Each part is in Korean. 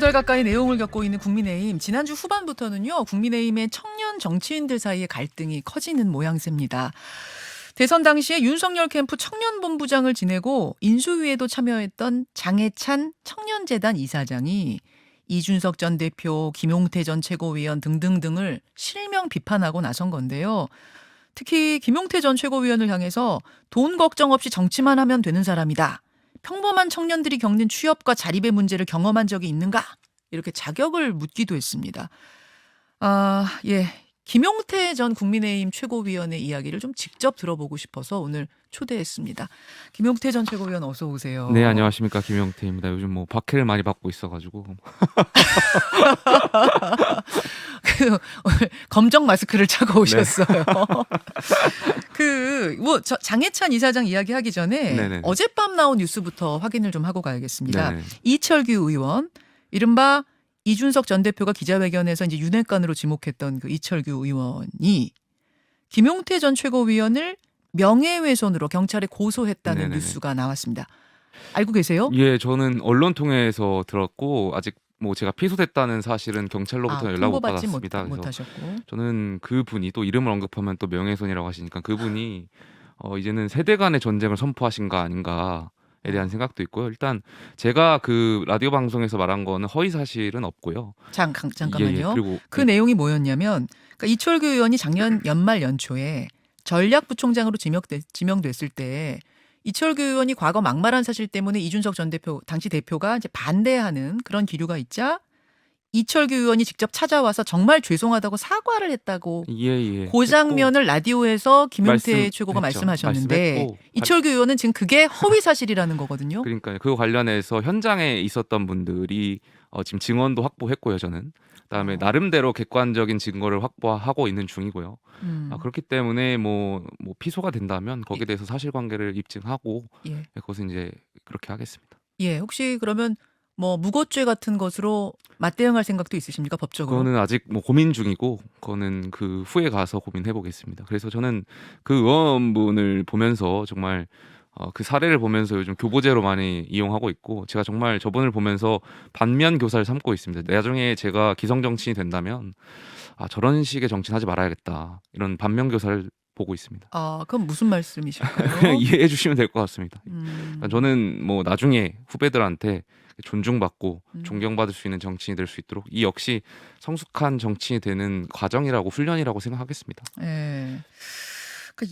달 가까이 내용을 겪고 있는 국민의힘. 지난주 후반부터는요, 국민의힘의 청년 정치인들 사이의 갈등이 커지는 모양새입니다. 대선 당시에 윤석열 캠프 청년본부장을 지내고 인수위에도 참여했던 장해찬 청년재단 이사장이 이준석 전 대표, 김용태 전 최고위원 등등등을 실명 비판하고 나선 건데요. 특히 김용태 전 최고위원을 향해서 돈 걱정 없이 정치만 하면 되는 사람이다. 평범한 청년들이 겪는 취업과 자립의 문제를 경험한 적이 있는가? 이렇게 자격을 묻기도 했습니다. 예. 김용태 전 국민의힘 최고위원의 이야기를 좀 직접 들어보고 싶어서 오늘 초대했습니다. 김용태 전 최고위원 어서 오세요. 네, 안녕하십니까. 김용태입니다. 요즘 뭐 박해를 많이 받고 있어가지고. 오늘 검정 마스크를 차고 네. 오셨어요. 장해찬 이사장 이야기하기 전에 네네네. 어젯밤 나온 뉴스부터 확인을 좀 하고 가야겠습니다. 네네. 이철규 의원, 이른바 이준석 전 대표가 기자회견에서 이제 윤핵관으로 지목했던 그 이철규 의원이 김용태 전 최고위원을 명예훼손으로 경찰에 고소했다는 네네네. 뉴스가 나왔습니다. 알고 계세요? 예, 저는 언론 통해서 들었고 아직 뭐 제가 피소됐다는 사실은 경찰로부터 연락을 못 통보받지 받았습니다. 그래서 못하셨고. 저는 그분이 또 이름을 언급하면 또 명예훼손이라고 하시니까 그분이 이제는 세대 간의 전쟁을 선포하신 거 아닌가에 대한 생각도 있고요. 일단 제가 그 라디오 방송에서 말한 거는 허위 사실은 없고요. 잠깐만요. 예, 그리고 그 내용이 뭐였냐면, 그러니까 이철규 의원이 작년 연말 연초에 전략부총장으로 지명됐을 때 이철규 의원이 과거 막말한 사실 때문에 이준석 전 대표, 당시 대표가 이제 반대하는 그런 기류가 있자 이철규 의원이 직접 찾아와서 정말 죄송하다고 사과를 했다고 예. 그 장면을 라디오에서 김용태 말씀했죠. 최고가 말씀하셨는데 말씀했고, 이철규 의원은 지금 그게 허위 사실이라는 거거든요. 그러니까요. 그거 관련해서 현장에 있었던 분들이 지금 증언도 확보했고요. 저는 그다음에 나름대로 객관적인 증거를 확보하고 있는 중이고요. 그렇기 때문에 뭐 피소가 된다면 거기에 대해서 사실관계를 입증하고 예. 그것은 이제 그렇게 하겠습니다. 예, 혹시 그러면 뭐 무고죄 같은 것으로 맞대응할 생각도 있으십니까, 법적으로? 그거는 아직 뭐 고민 중이고 그거는 그 후에 가서 고민해 보겠습니다. 그래서 저는 그 의원분을 보면서 정말 그 사례를 보면서 요즘 교보제로 많이 이용하고 있고 제가 정말 저분을 보면서 반면 교사를 삼고 있습니다. 나중에 제가 기성 정치인이 된다면 저런 식의 정치는 하지 말아야겠다. 이런 반면 교사를 보고 있습니다. 그럼 무슨 말씀이실까요? 그냥 이해해 주시면 될 것 같습니다. 음, 저는 뭐 나중에 후배들한테 존중받고 존경받을 수 있는 정치인이 될 수 있도록 이 역시 성숙한 정치인이 되는 과정이라고 훈련이라고 생각하겠습니다. 예.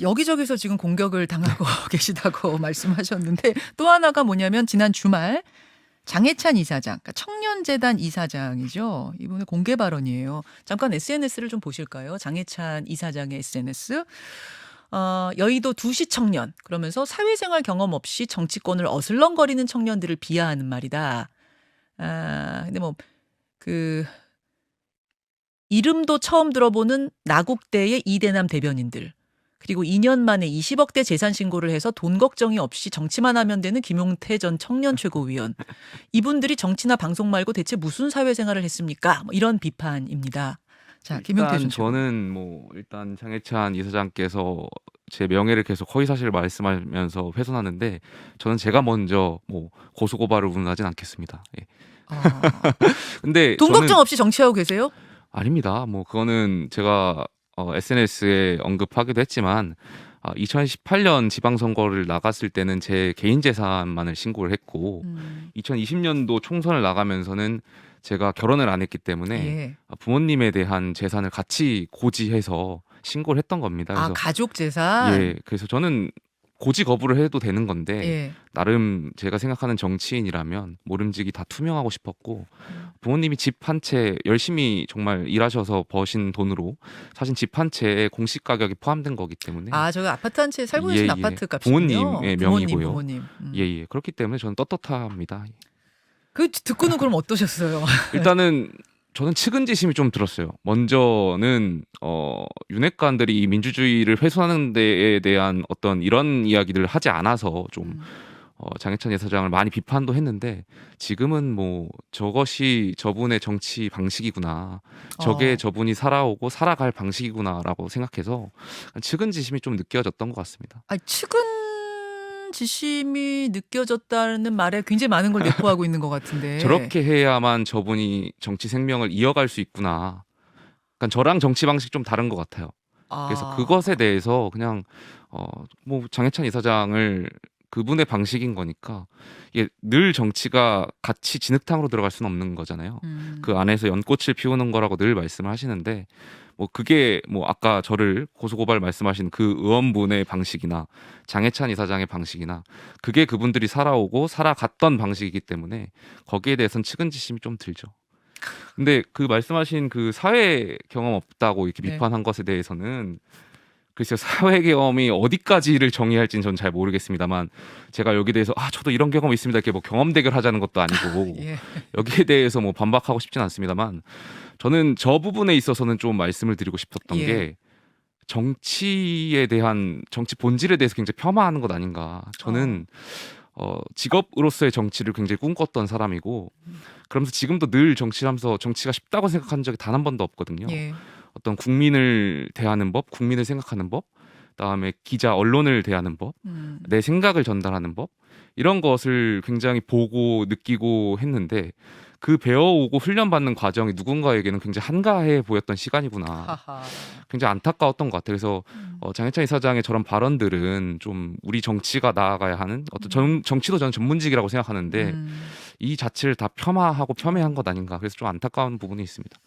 여기저기서 지금 공격을 당하고 계시다고 말씀하셨는데 또 하나가 뭐냐면 지난 주말 장해찬 이사장, 그러니까 청년재단 이사장이죠. 이분의 공개 발언이에요. 잠깐 SNS를 좀 보실까요? 장해찬 이사장의 SNS. 여의도 두시 청년, 그러면서 사회생활 경험 없이 정치권을 어슬렁거리는 청년들을 비하하는 말이다. 근데 이름도 처음 들어보는 나국대의 이대남 대변인들, 그리고 2년 만에 20억대 재산 신고를 해서 돈 걱정이 없이 정치만 하면 되는 김용태 전 청년 최고위원. 이분들이 정치나 방송 말고 대체 무슨 사회생활을 했습니까? 뭐 이런 비판입니다. 자, 김용태 일단 전 최고위원. 저는 일단 장해찬 이사장께서 제 명예를 계속 허위 사실을 말씀하면서 훼손하는데 저는 제가 먼저 고소 고발을 운운하진 않겠습니다. 예. 근데 돈 저는 걱정 없이 정치하고 계세요? 아닙니다. 그거는 제가 SNS에 언급하기도 했지만 2018년 지방선거를 나갔을 때는 제 개인 재산만을 신고를 했고 2020년도 총선을 나가면서는 제가 결혼을 안 했기 때문에 예. 부모님에 대한 재산을 같이 고지해서 신고를 했던 겁니다. 그래서 가족 재산? 예, 그래서 저는 고지 거부를 해도 되는 건데 예. 나름 제가 생각하는 정치인이라면 모름지기 다 투명하고 싶었고 부모님이 집 한 채 열심히 정말 일하셔서 버신 돈으로 사실 집 한 채에 공시 가격이 포함된 거기 때문에 저기 아파트 한 채 살고 계신 아파트 값이군요. 부모님의 명의고요. 부모님. 예. 그렇기 때문에 저는 떳떳합니다. 그 듣고는 그럼 어떠셨어요? 일단은 저는 측은지심이 좀 들었어요. 먼저는 윤핵관들이 이 민주주의를 훼손하는 데에 대한 어떤 이런 이야기들을 하지 않아서 좀 장해찬 이사장을 많이 비판도 했는데 지금은 저것이 저분의 정치 방식이구나. 저게 저분이 살아오고 살아갈 방식이구나라고 생각해서 측은지심이 좀 느껴졌던 것 같습니다. 지심이 느껴졌다는 말에 굉장히 많은 걸 내포하고 있는 것 같은데. 저렇게 해야만 저분이 정치 생명을 이어갈 수 있구나. 그러니까 저랑 정치 방식 좀 다른 것 같아요. 그래서 그것에 대해서 그냥 뭐 장해찬 이사장을 그분의 방식인 거니까 이게 늘 정치가 같이 진흙탕으로 들어갈 수는 없는 거잖아요. 그 안에서 연꽃을 피우는 거라고 늘 말씀을 하시는데 뭐 그게 뭐 아까 저를 고소고발 말씀하신 그 의원분의 방식이나 장해찬 이사장의 방식이나 그게 그분들이 살아오고 살아갔던 방식이기 때문에 거기에 대해서는 측은지심이 좀 들죠. 근데 그 말씀하신 그 사회 경험 없다고 이렇게 네. 비판한 것에 대해서는 글쎄요, 사회 경험이 어디까지를 정의할지는 저는 잘 모르겠습니다만 제가 여기 대해서 저도 이런 경험이 있습니다 이렇게 뭐 경험 대결 하자는 것도 아니고 예. 여기에 대해서 뭐 반박하고 싶진 않습니다만 저는 저 부분에 있어서는 좀 말씀을 드리고 싶었던 예. 게 정치에 대한 정치 본질에 대해서 굉장히 폄하하는 것 아닌가. 저는 직업으로서의 정치를 굉장히 꿈꿨던 사람이고 그러면서 지금도 늘 정치를 하면서 정치가 쉽다고 생각한 적이 단 한 번도 없거든요. 예. 어떤 국민을 대하는 법, 국민을 생각하는 법, 그다음에 기자, 언론을 대하는 법, 내 생각을 전달하는 법 이런 것을 굉장히 보고 느끼고 했는데 그 배워오고 훈련받는 과정이 누군가에게는 굉장히 한가해 보였던 시간이구나. 하하. 굉장히 안타까웠던 것 같아요. 그래서 장해찬 이사장의 저런 발언들은 좀 우리 정치가 나아가야 하는 어떤 정치도 저는 전문직이라고 생각하는데 이 자체를 다 폄하하고 폄훼한 것 아닌가. 그래서 좀 안타까운 부분이 있습니다.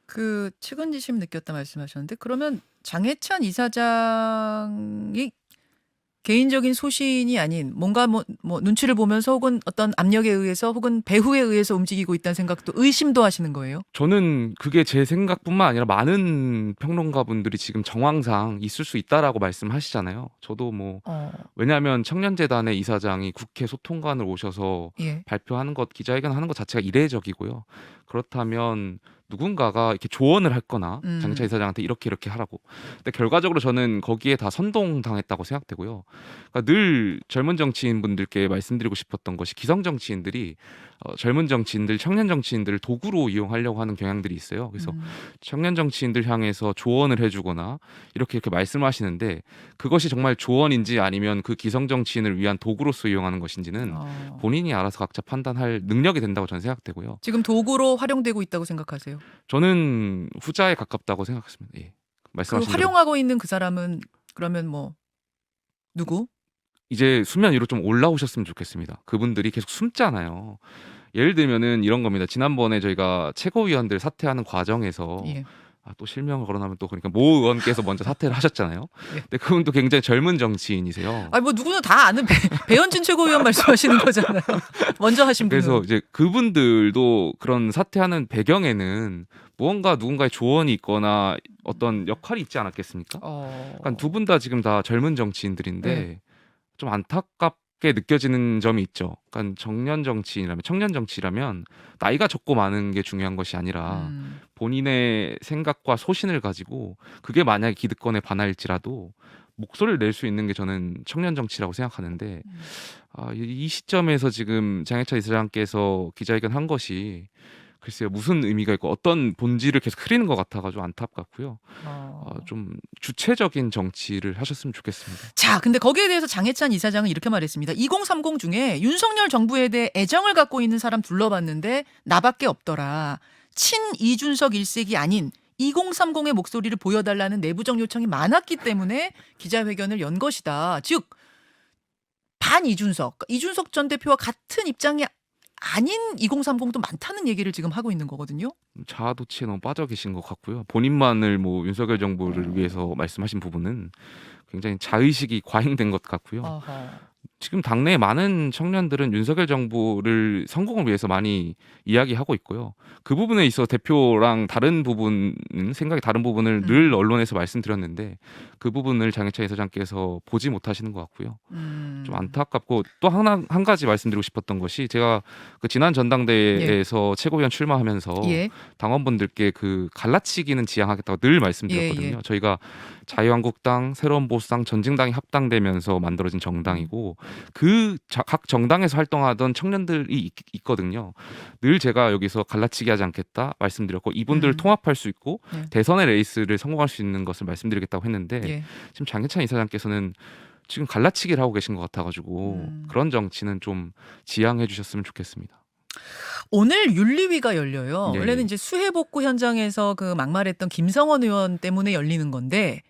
그 측은지심 느꼈다 말씀하셨는데 그러면 장해찬 이사장이 개인적인 소신이 아닌 뭔가 뭐 눈치를 보면서 혹은 어떤 압력에 의해서 혹은 배후에 의해서 움직이고 있다는 생각도 의심도 하시는 거예요? 저는 그게 제 생각뿐만 아니라 많은 평론가분들이 지금 정황상 있을 수 있다라고 말씀하시잖아요. 저도 뭐 왜냐하면 청년재단의 이사장이 국회 소통관을 오셔서 예. 발표하는 것, 기자회견하는 것 자체가 이례적이고요. 그렇다면 누군가가 이렇게 조언을 했거나 장해찬 이사장한테 이렇게 하라고. 근데 결과적으로 저는 거기에 다 선동당했다고 생각되고요. 그러니까 늘 젊은 정치인분들께 말씀드리고 싶었던 것이 기성 정치인들이 젊은 정치인들, 청년 정치인들을 도구로 이용하려고 하는 경향들이 있어요. 그래서 청년 정치인들 향해서 조언을 해주거나 이렇게 말씀하시는데 그것이 정말 조언인지 아니면 그 기성 정치인을 위한 도구로서 이용하는 것인지는 본인이 알아서 각자 판단할 능력이 된다고 저는 생각되고요. 지금 도구로 활용되고 있다고 생각하세요? 저는 후자에 가깝다고 생각했습니다. 예. 그 말씀하신 대로. 활용하고 있는 그 사람은 그러면 뭐 누구? 이제 수면 위로 좀 올라오셨으면 좋겠습니다. 그분들이 계속 숨잖아요. 예를 들면은 이런 겁니다. 지난번에 저희가 최고위원들 사퇴하는 과정에서 예. 또 실명을 거론하면 또 그러니까 모 의원께서 먼저 사퇴를 하셨잖아요. 예. 근데 그분도 굉장히 젊은 정치인이세요. 아니 뭐 누구나 다 아는 배현진 최고위원 말씀하시는 거잖아요. 먼저 하신 분은. 그래서 이제 그분들도 그런 사퇴하는 배경에는 무언가 누군가의 조언이 있거나 어떤 역할이 있지 않았겠습니까? 그러니까 두 분 다 지금 다 젊은 정치인들인데 네. 좀 안타깝게 느껴지는 점이 있죠. 그러니까 청년 정치라면 나이가 적고 많은 게 중요한 것이 아니라 본인의 생각과 소신을 가지고 그게 만약에 기득권에 반할지라도 목소리를 낼 수 있는 게 저는 청년 정치라고 생각하는데 이 시점에서 지금 장해찬 이사장께서 기자회견 한 것이 글쎄요 무슨 의미가 있고 어떤 본질을 계속 흐리는 것 같아가지고 안타깝고요. 좀 주체적인 정치를 하셨으면 좋겠습니다. 자, 근데 거기에 대해서 장해찬 이사장은 이렇게 말했습니다. 2030 중에 윤석열 정부에 대해 애정을 갖고 있는 사람 둘러봤는데 나밖에 없더라. 친 이준석 일색이 아닌 2030의 목소리를 보여달라는 내부적 요청이 많았기 때문에 기자회견을 연 것이다. 즉 반 이준석 전 대표와 같은 입장이 아닌 2030도 많다는 얘기를 지금 하고 있는 거거든요. 자아도취에 너무 빠져 계신 것 같고요. 본인만을 뭐 윤석열 정부를 위해서 말씀하신 부분은 굉장히 자의식이 과잉된 것 같고요. 지금 당내에 많은 청년들은 윤석열 정부를 성공을 위해서 많이 이야기하고 있고요. 그 부분에 있어 대표랑 생각이 다른 부분을 늘 언론에서 말씀드렸는데 그 부분을 장해찬 이사장께서 보지 못하시는 것 같고요. 좀 안타깝고 또 한 가지 말씀드리고 싶었던 것이 제가 그 지난 전당대회에서 최고위원 출마하면서 당원분들께 그 갈라치기는 지향하겠다고 늘 말씀드렸거든요. 저희가 자유한국당, 새로운보수당, 전진당이 합당되면서 만들어진 정당이고 각 정당에서 활동하던 청년들이 있거든요. 늘 제가 여기서 갈라치기 하지 않겠다 말씀드렸고 이분들을 통합할 수 있고 대선의 레이스를 성공할 수 있는 것을 말씀드리겠다고 했는데 지금 장해찬 이사장께서는 지금 갈라치기를 하고 계신 것 같아가지고 음. 그런 정치는 좀 지양해 주셨으면 좋겠습니다. 오늘 윤리위가 열려요. 예, 원래는 예. 이제 수해 복구 현장에서 그 막말했던 김성원 의원 때문에 열리는 건데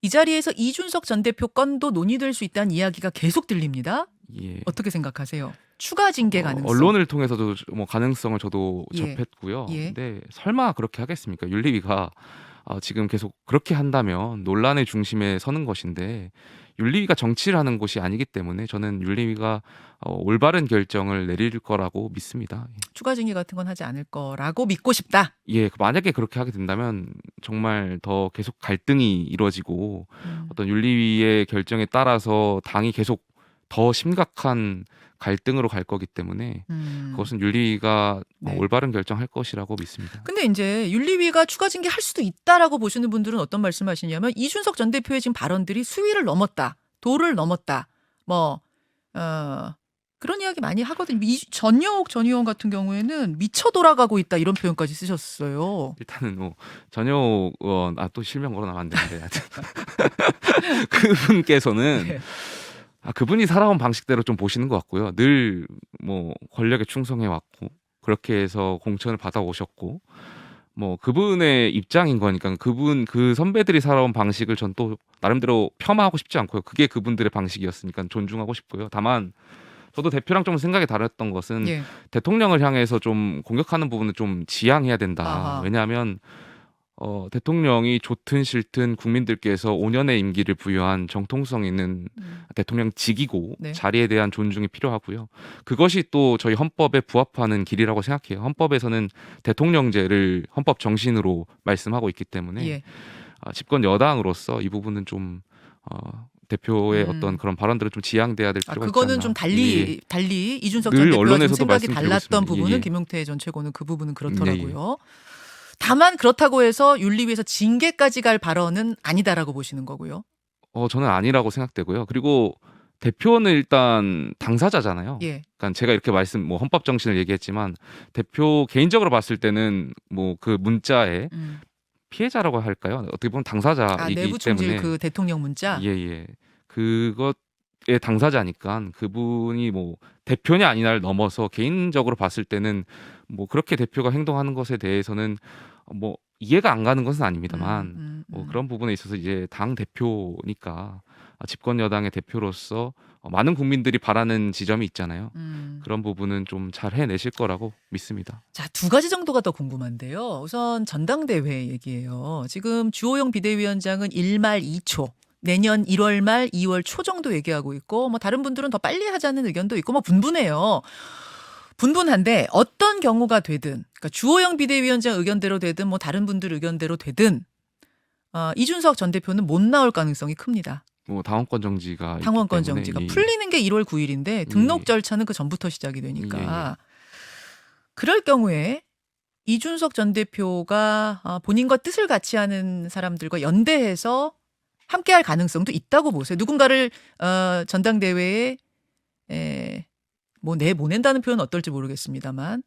이 자리에서 이준석 전 대표 건도 논의될 수 있다는 이야기가 계속 들립니다. 예. 어떻게 생각하세요? 추가 징계 가능성. 언론을 통해서도 뭐 가능성을 저도 예. 접했고요. 예. 근데 설마 그렇게 하겠습니까? 윤리위가 지금 계속 그렇게 한다면 논란의 중심에 서는 것인데 윤리위가 정치를 하는 곳이 아니기 때문에 저는 윤리위가 올바른 결정을 내릴 거라고 믿습니다. 추가 징계 같은 건 하지 않을 거라고 믿고 싶다. 예, 만약에 그렇게 하게 된다면 정말 더 계속 갈등이 이루어지고 어떤 윤리위의 결정에 따라서 당이 계속 더 심각한 갈등으로 갈 거기 때문에 그것은 윤리위가 네. 올바른 결정할 것이라고 믿습니다. 근데 이제 윤리위가 추가 징계 할 수도 있다라고 보시는 분들은 어떤 말씀하시냐면 이준석 전 대표의 지금 발언들이 수위를 넘었다, 도를 넘었다, 뭐 그런 이야기 많이 하거든요. 전여옥 전 의원 같은 경우에는 미쳐 돌아가고 있다 이런 표현까지 쓰셨어요. 일단은 뭐 전효 의원 또 실명 거론하면 안 되는데 하여튼 그분께서는 네. 그분이 살아온 방식대로 좀 보시는 것 같고요. 늘 뭐 권력에 충성해 왔고 그렇게 해서 공천을 받아 오셨고 뭐 그분의 입장인 거니까 그 선배들이 살아온 방식을 전 또 나름대로 폄하하고 싶지 않고요. 그게 그분들의 방식이었으니까 존중하고 싶고요. 다만 저도 대표랑 좀 생각이 다랐던 것은 예. 대통령을 향해서 좀 공격하는 부분은 좀 지양해야 된다. 아하. 왜냐하면 대통령이 좋든 싫든 국민들께서 5년의 임기를 부여한 정통성 있는 대통령직이고 네. 자리에 대한 존중이 필요하고요. 그것이 또 저희 헌법에 부합하는 길이라고 생각해요. 헌법에서는 대통령제를 헌법 정신으로 말씀하고 있기 때문에 예. 집권 여당으로서 이 부분은 좀 대표의 어떤 그런 발언들은 좀 지양돼야 될 필요가 있지 그거는 않나. 좀 예. 달리 이준석 늘 전 대표와 좀 언론에서도 생각이 말씀드리고 달랐던 있습니다. 부분은 예, 예. 김용태 전 최고는 그 부분은 그렇더라고요. 다만 그렇다고 해서 윤리위에서 징계까지 갈 발언은 아니다라고 보시는 거고요. 저는 아니라고 생각되고요. 그리고 대표는 일단 당사자잖아요. 예. 그러니까 제가 이렇게 뭐 헌법 정신을 얘기했지만 대표 개인적으로 봤을 때는 뭐 그 문자에 피해자라고 할까요? 어떻게 보면 당사자이기 내부 총질 때문에 그 대통령 문자. 예. 그것의 당사자니까 그분이 뭐 대표냐 아니냐를 넘어서 개인적으로 봤을 때는 뭐 그렇게 대표가 행동하는 것에 대해서는 뭐 이해가 안 가는 것은 아닙니다만 뭐 그런 부분에 있어서 이제 당 대표니까 집권 여당의 대표로서 많은 국민들이 바라는 지점이 있잖아요. 그런 부분은 좀 잘 해내실 거라고 믿습니다. 자, 두 가지 정도가 더 궁금한데요. 우선 전당대회 얘기예요. 지금 주호영 비대위원장은 1말 2초. 내년 1월 말 2월 초 정도 얘기하고 있고 뭐 다른 분들은 더 빨리 하자는 의견도 있고 뭐 분분해요. 분분한데 어떤 경우가 되든 그러니까 주호영 비대위원장 의견대로 되든 뭐 다른 분들 의견대로 되든 이준석 전 대표는 못 나올 가능성이 큽니다. 뭐 당원권 정지가 당원권 있기 때문에, 정지가 예. 풀리는 게 1월 9일인데 등록 절차는 그 전부터 시작이 되니까 예. 그럴 경우에 이준석 전 대표가 본인과 뜻을 같이 하는 사람들과 연대해서 함께할 가능성도 있다고 보세요. 누군가를 전당대회에 뭐 내보낸다는 표현은 어떨지 모르겠습니다만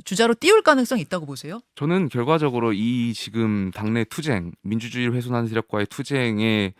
주자로 띄울 가능성이 있다고 보세요. 저는 결과적으로 이 지금 당내 투쟁, 민주주의를 훼손하는 세력과의 투쟁에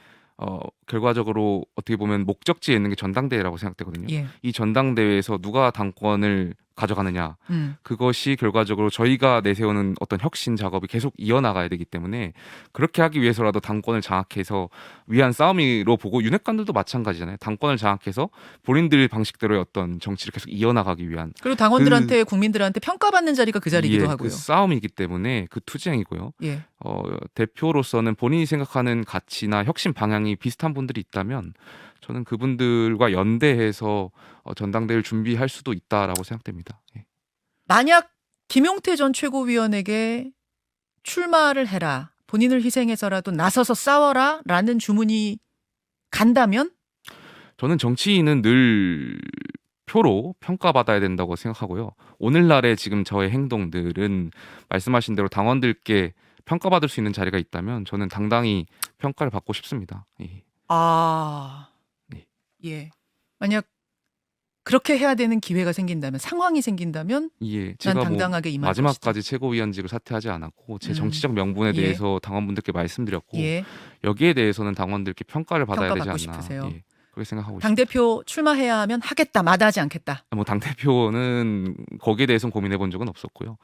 결과적으로 어떻게 보면 목적지에 있는 게 전당대회라고 생각되거든요. 예. 이 전당대회에서 누가 당권을 가져가느냐 그것이 결과적으로 저희가 내세우는 어떤 혁신 작업이 계속 이어나가야 되기 때문에 그렇게 하기 위해서라도 당권을 장악해서 위한 싸움으로 보고 윤핵관들도 마찬가지잖아요. 당권을 장악해서 본인들 방식대로의 어떤 정치를 계속 이어나가기 위한 그리고 당원들한테 국민들한테 평가받는 자리가 그 자리이기도 예, 하고요. 그 싸움이기 때문에 그 투쟁이고요. 예. 대표로서는 본인이 생각하는 가치나 혁신 방향이 비슷한 분들이 있다면 저는 그분들과 연대해서 전당대회를 준비할 수도 있다라고 생각됩니다. 예. 만약 김용태 전 최고위원에게 출마를 해라. 본인을 희생해서라도 나서서 싸워라. 라는 주문이 간다면? 저는 정치인은 늘 표로 평가받아야 된다고 생각하고요. 오늘날의 지금 저의 행동들은 말씀하신 대로 당원들께 평가받을 수 있는 자리가 있다면 저는 당당히 평가를 받고 싶습니다. 예. 네. 예. 만약 그렇게 해야 되는 기회가 생긴다면, 상황이 생긴다면 예, 난 제가 당당하게 임할 마지막까지 최고위원직을 사퇴하지 않았고 제 정치적 명분에 예. 대해서 당원분들께 말씀드렸고 예. 여기에 대해서는 당원들께 평가를 받아야 되지 평가받고 않나. 싶으세요. 예. 그렇게 생각하고 있습니다. 당대표 출마해야 하면 하겠다, 마다하지 않겠다. 뭐 당대표는 거기에 대해서는 고민해 본 적은 없었고요.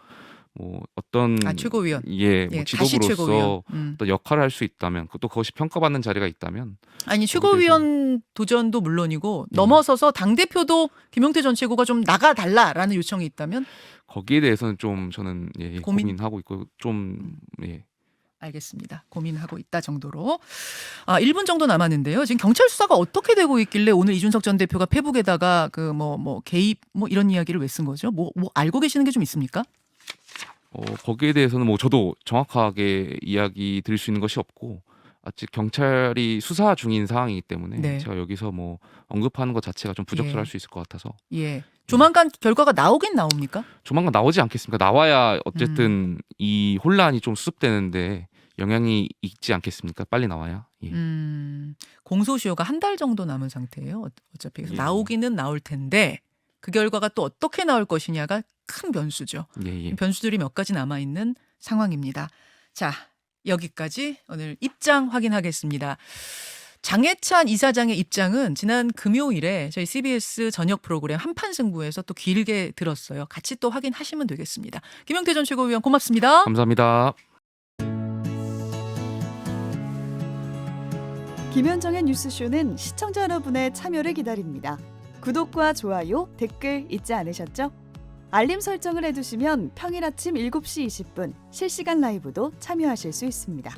뭐 어떤 최고위원. 예, 뭐 다시 최고위원. 지도부로서 어떤 역할을 할 수 있다면 또 그것이 평가받는 자리가 있다면 아니 최고위원 도전도 물론이고 예. 넘어서서 당대표도 김용태 전 최고가 좀 나가달라라는 요청이 있다면 거기에 대해서는 좀 저는 고민하고 있고 좀 알겠습니다. 고민하고 있다 정도로. 1분 정도 남았는데요. 지금 경찰 수사가 어떻게 되고 있길래 오늘 이준석 전 대표가 페북에다가 그 뭐 개입 뭐 이런 이야기를 왜 쓴 거죠? 뭐 알고 계시는 게 좀 있습니까? 거기에 대해서는 뭐 저도 정확하게 이야기 드릴 수 있는 것이 없고 아직 경찰이 수사 중인 상황이기 때문에 네. 제가 여기서 뭐 언급하는 것 자체가 좀 부적절할 예. 수 있을 것 같아서 조만간 결과가 나오긴 나옵니까? 조만간 나오지 않겠습니까? 나와야 어쨌든 이 혼란이 좀 수습되는데 영향이 있지 않겠습니까? 빨리 나와야. 예. 공소시효가 한 달 정도 남은 상태예요. 어차피 그래서 예. 나오기는 나올 텐데 그 결과가 또 어떻게 나올 것이냐가 큰 변수죠. 예. 변수들이 몇 가지 남아 있는 상황입니다. 자, 여기까지 오늘 입장 확인하겠습니다. 장해찬 이사장의 입장은 지난 금요일에 저희 CBS 저녁 프로그램 한판 승부에서 또 길게 들었어요. 같이 또 확인하시면 되겠습니다. 김용태 전 최고위원 고맙습니다. 감사합니다. 김현정의 뉴스쇼는 시청자 여러분의 참여를 기다립니다. 구독과 좋아요, 댓글 잊지 않으셨죠? 알림 설정을 해두시면 평일 아침 7시 20분 실시간 라이브도 참여하실 수 있습니다.